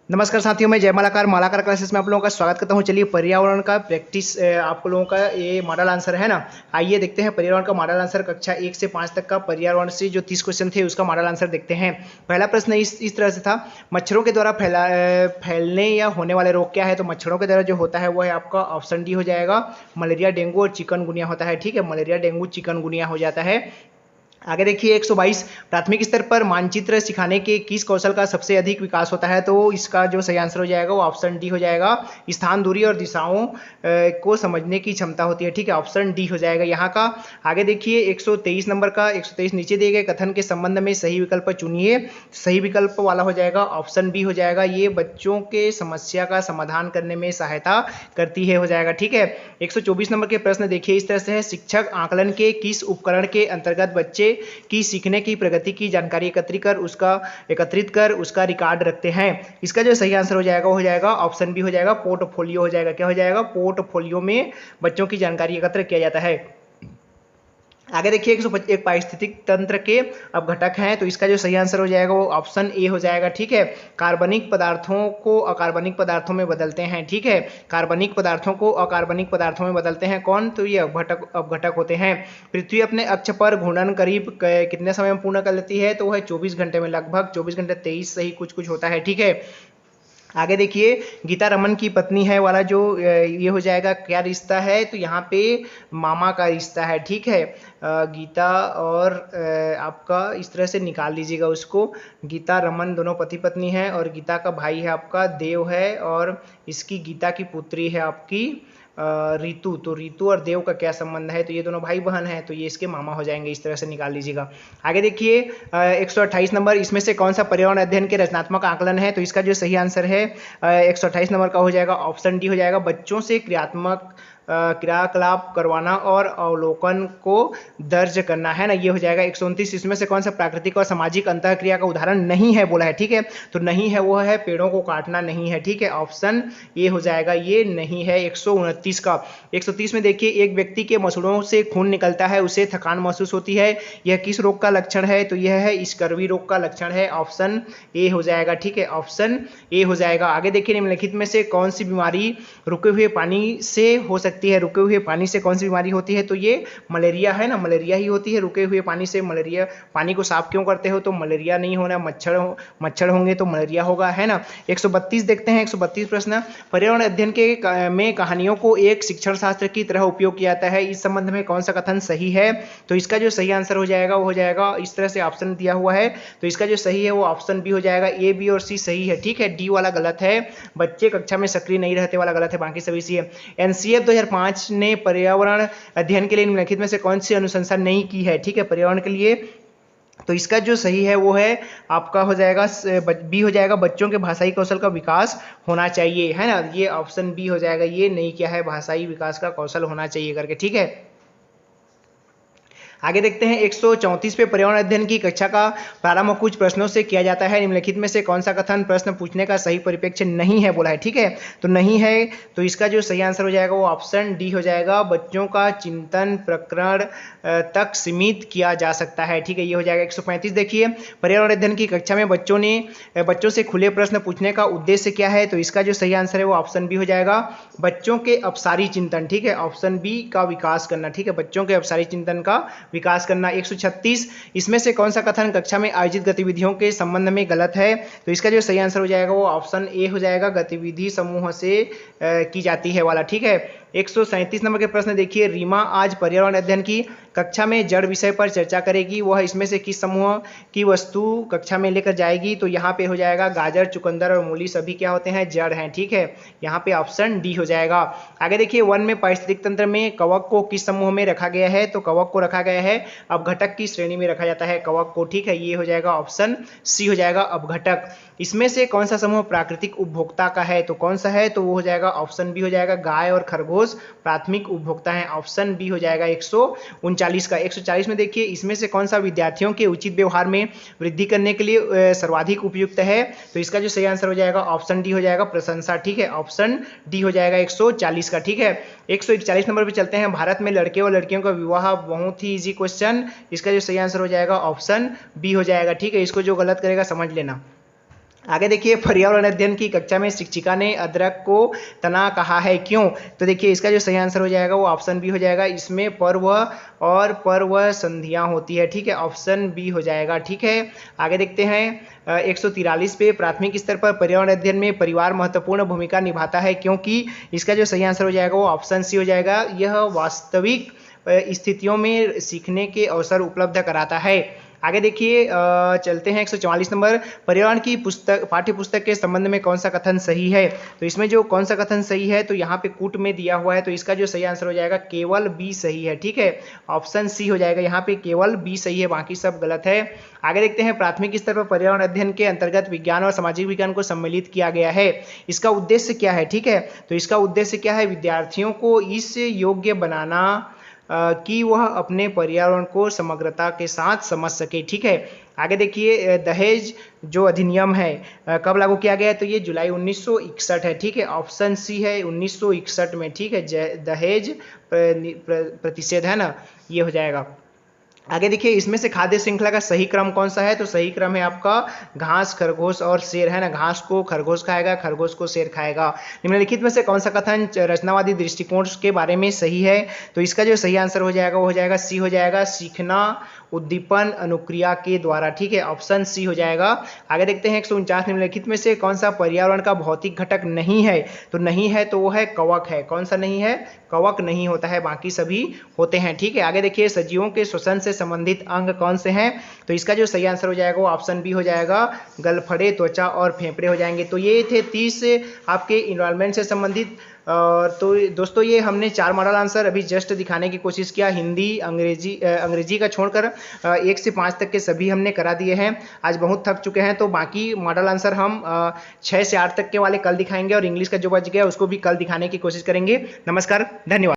नमस्कार साथियों, मैं जय मालाकार मालाकार क्लासेस में आप लोगों का स्वागत करता हूं। चलिए पर्यावरण का प्रैक्टिस आप लोगों का ये मॉडल आंसर है ना। आइए देखते हैं पर्यावरण का मॉडल आंसर कक्षा 1 से 5 तक का पर्यावरण से जो 30 क्वेश्चन थे उसका मॉडल आंसर देखते हैं। पहला प्रश्न इस तरह से था, मच्छरों के द्वारा फैलने या होने वाले रोग क्या है। तो मच्छरों के द्वारा जो होता है वो है आपका ऑप्शन डी हो जाएगा, मलेरिया, डेंगू और चिकनगुनिया होता है। ठीक है, मलेरिया, डेंगू, चिकनगुनिया हो जाता है। आगे देखिए 122, प्राथमिक स्तर पर मानचित्र सिखाने के किस कौशल का सबसे अधिक विकास होता है। तो इसका जो सही आंसर हो जाएगा वो ऑप्शन डी हो जाएगा, स्थान, दूरी और दिशाओं को समझने की क्षमता होती है। ठीक है, ऑप्शन डी हो जाएगा यहाँ का। आगे देखिए 123 नंबर का, 123, नीचे दिए गए कथन के संबंध में सही विकल्प चुनिए। सही विकल्प वाला हो जाएगा ऑप्शन बी हो जाएगा, ये बच्चों के समस्या का समाधान करने में सहायता करती है, हो जाएगा। ठीक है, 124 नंबर के प्रश्न देखिए इस तरह से है, शिक्षक आकलन के किस उपकरण के अंतर्गत बच्चे की सीखने की प्रगति की जानकारी एकत्रित कर उसका रिकॉर्ड रखते हैं। इसका जो सही आंसर हो जाएगा वो हो जाएगा ऑप्शन बी हो जाएगा, पोर्टफोलियो हो जाएगा। क्या हो जाएगा, पोर्टफोलियो में बच्चों की जानकारी एकत्र किया जाता है। आगे देखिए 101, पारिस्थितिक तंत्र के अपघटक हैं। तो इसका जो सही आंसर हो जाएगा वो ऑप्शन ए हो जाएगा। ठीक है, कार्बनिक पदार्थों को अकार्बनिक पदार्थों में बदलते हैं। ठीक है, कार्बनिक पदार्थों को अकार्बनिक पदार्थों में बदलते हैं कौन, तो ये अपघटक होते हैं। पृथ्वी अपने अक्ष पर घूर्णन करीब कितने समय में पूर्ण कर लेती है। तो वह 24 घंटे में, लगभग 24 घंटे 23 सही कुछ होता है। ठीक है, आगे देखिए गीता रमन की पत्नी है वाला जो ये हो जाएगा, क्या रिश्ता है। तो यहाँ पे मामा का रिश्ता है। ठीक है, गीता और आपका इस तरह से निकाल लीजिएगा उसको। गीता रमन दोनों पति पत्नी है और गीता का भाई है आपका देव है, और इसकी गीता की पुत्री है आपकी रीतु। तो रीतु और देव का क्या संबंध है, तो ये दोनों भाई बहन हैं, तो ये इसके मामा हो जाएंगे। इस तरह से निकाल लीजिएगा। आगे देखिए 128 नंबर, इसमें से कौन सा पर्यावरण अध्ययन के रचनात्मक आकलन है। तो इसका जो सही आंसर है 128 नंबर का हो जाएगा ऑप्शन डी हो जाएगा, बच्चों से क्रियात्मक क्रियाकलाप करवाना और अवलोकन को दर्ज करना है ना, ये हो जाएगा। 129, इसमें से कौन सा प्राकृतिक और सामाजिक अंतःक्रिया का उदाहरण नहीं है बोला है। ठीक है, तो नहीं है वो है पेड़ों को काटना नहीं है। ठीक है, ऑप्शन ये हो जाएगा, ये नहीं है। 129 का, 130 में देखिए, एक व्यक्ति के मसूड़ों से खून निकलता है, उसे थकान महसूस होती है, यह किस रोग का लक्षण है। तो यह है स्कर्वी रोग का लक्षण है, ऑप्शन ए हो जाएगा। ठीक है, ऑप्शन ए हो जाएगा। आगे देखिए निम्नलिखित में से कौन सी बीमारी रुके हुए पानी से हो सकती है। रुके हुए पानी से कौन सी बीमारी होती है, तो ये मलेरिया है ना, मलेरिया ही होती है रुके हुए पानी से। मलेरिया, पानी को साफ क्यों करते हो, तो मलेरिया नहीं होना, मच्छर होंगे तो मलेरिया होगा, है ना। 132 देखते हैं, 132 प्रश्न, पर्यावरण अध्ययन के में कहानियों को एक शिक्षण शास्त्र की तरह उपयोग किया जाता है, इस संबंध में कौन सा कथन सही है। तो इसका जो सही आंसर हो जाएगा वो हो जाएगा, इस तरह से ऑप्शन दिया हुआ है, तो इसका जो सही है वो ऑप्शन बी हो जाएगा। ए, बी और सी सही है। ठीक है, डी वाला गलत है, बच्चे कक्षा में सक्रिय नहीं रहते वाला गलत है, बाकी सभी सी है। एनसीएफ 2005 ने पर्यावरण अध्ययन के लिए निम्नलिखित में से कौन सी अनुशंसा नहीं की है। ठीक है, पर्यावरण के लिए, तो इसका जो सही है वो है आपका हो जाएगा बी हो जाएगा, बच्चों के भाषाई कौशल का विकास होना चाहिए, है ना, ये ऑप्शन बी हो जाएगा। ये नहीं किया है, भाषाई विकास का कौशल होना चाहिए करके। ठीक है, आगे देखते हैं 134 पे, पर्यावरण अध्ययन की कक्षा का प्रारंभ कुछ प्रश्नों से किया जाता है, निम्नलिखित में से कौन सा कथन प्रश्न पूछने का सही परिप्रेक्ष्य नहीं है बोला है। ठीक है, तो नहीं है, तो इसका जो सही आंसर हो जाएगा वो ऑप्शन डी हो जाएगा, बच्चों का चिंतन प्रकरण तक सीमित किया जा सकता है। ठीक है, ये हो जाएगा। 135 देखिए, पर्यावरण अध्ययन की कक्षा में बच्चों से खुले प्रश्न पूछने का उद्देश्य क्या है। तो इसका जो सही आंसर है वो ऑप्शन बी हो जाएगा, बच्चों के अपसारी चिंतन। ठीक है, ऑप्शन बी का विकास करना। ठीक है, बच्चों के अपसारी चिंतन का विकास करना। 136, इसमें से कौन सा कथन कक्षा में आयोजित गतिविधियों के संबंध में गलत है। तो इसका जो सही आंसर हो जाएगा वो ऑप्शन ए हो जाएगा, गतिविधि समूह से की जाती है वाला। ठीक है, 137 नंबर के प्रश्न देखिए, रीमा आज पर्यावरण अध्ययन की कक्षा में जड़ विषय पर चर्चा करेगी, वह इसमें से किस समूह की वस्तु कक्षा में लेकर जाएगी। तो यहाँ पे हो जाएगा गाजर, चुकंदर और मूली सभी क्या होते हैं, जड़ हैं। ठीक है, यहाँ पे ऑप्शन डी हो जाएगा। आगे देखिए, वन में पारिस्थितिक तंत्र में कवक को किस समूह में रखा गया है। तो कवक को रखा गया है अपघटक की श्रेणी में रखा जाता है कवक को। ठीक है, ये हो जाएगा ऑप्शन सी हो जाएगा, अपघटक। इसमें से कौन सा समूह प्राकृतिक उपभोक्ता का है, तो कौन सा है, तो वो हो जाएगा ऑप्शन बी हो जाएगा, गाय और खरगोश प्राथमिक उपभोक्ता है, ऑप्शन बी हो जाएगा। 139 का, 140 में देखिए, इसमें से कौन सा विद्यार्थियों के उचित व्यवहार में वृद्धि करने के लिए सर्वाधिक उपयुक्त है। तो इसका जो सही आंसर हो जाएगा ऑप्शन डी हो जाएगा, प्रशंसा। ठीक है, ऑप्शन डी हो जाएगा 140 का। ठीक है, 141 नंबर पे चलते हैं, भारत में लड़के और लड़कियों का विवाह बहुत ही इजी क्वेश्चन, इसका जो सही आंसर हो जाएगा ऑप्शन बी हो जाएगा। ठीक है, इसको जो गलत करेगा समझ लेना। आगे देखिए, पर्यावरण अध्ययन की कक्षा में शिक्षिका ने अदरक को तना कहा है, क्यों? तो देखिए इसका जो सही आंसर हो जाएगा वो ऑप्शन बी हो जाएगा। इसमें पर्व और पर्व संधियां होती है, ठीक है, ऑप्शन बी हो जाएगा, ठीक है। आगे देखते हैं 143 पे, प्राथमिक स्तर पर पर्यावरण अध्ययन में परिवार महत्वपूर्ण भूमिका निभाता है, क्योंकि इसका जो सही आंसर हो जाएगा वो ऑप्शन सी हो जाएगा। यह वास्तविक स्थितियों में सीखने के अवसर उपलब्ध कराता है। आगे देखिए चलते हैं 144 नंबर, पर्यावरण की पुस्तक पाठ्य पुस्तक के संबंध में कौन सा कथन सही है? तो इसमें जो कौन सा कथन सही है, तो यहाँ पे कूट में दिया हुआ है, तो इसका जो सही आंसर हो जाएगा केवल बी सही है, ठीक है, ऑप्शन सी हो जाएगा। यहाँ पे केवल बी सही है, बाकी सब गलत है। आगे देखते हैं, प्राथमिक स्तर पर पर्यावरण अध्ययन के अंतर्गत विज्ञान और सामाजिक विज्ञान को सम्मिलित किया गया है, इसका उद्देश्य क्या है? ठीक है, तो इसका उद्देश्य क्या है? विद्यार्थियों को इस योग्य बनाना कि वह अपने पर्यावरण को समग्रता के साथ समझ सके, ठीक है। आगे देखिए, दहेज जो अधिनियम है कब लागू किया गया है? तो ये जुलाई 1961 है, ठीक है, ऑप्शन सी है 1961 में, ठीक है, दहेज प्रतिषेध है ना, ये हो जाएगा। आगे देखिए, इसमें से खाद्य श्रृंखला का सही क्रम कौन सा है? तो सही क्रम है आपका घास, खरगोश और शेर, है ना, घास को खरगोश खाएगा, खरगोश को शेर खाएगा। निम्नलिखित में से कौन सा कथन रचनावादी दृष्टिकोण के बारे में सही है? तो इसका जो सही आंसर हो जाएगा वो हो जाएगा सी हो जाएगा, सीखना उद्दीपन अनुक्रिया के द्वारा, ठीक है, ऑप्शन सी हो जाएगा। आगे देखते हैं 149, निम्नलिखित में से कौन सा पर्यावरण का भौतिक घटक नहीं है? तो नहीं है तो वो है कवक है। कौन सा नहीं है? कवक नहीं होता है, बाकी सभी होते हैं, ठीक है। आगे देखिए, सजीवों के श्वसन से संबंधित अंग कौन से हैं? तो इसका जो सही आंसर हो जाएगा वो ऑप्शन बी हो जाएगा, गलफड़े, त्वचा और फेफड़े हो जाएंगे। तो ये थे 30 आपके इन्वायरमेंट से संबंधित। तो दोस्तों ये हमने 4 मॉडल आंसर अभी जस्ट दिखाने की कोशिश किया, हिंदी अंग्रेजी का छोड़कर 1 से 5 तक के सभी हमने करा दिए हैं। आज बहुत थक चुके हैं, तो बाकी मॉडल आंसर हम 6 से 8 तक के वाले कल दिखाएंगे और इंग्लिश का जो बच गया उसको भी कल दिखाने की कोशिश करेंगे। नमस्कार, धन्यवाद।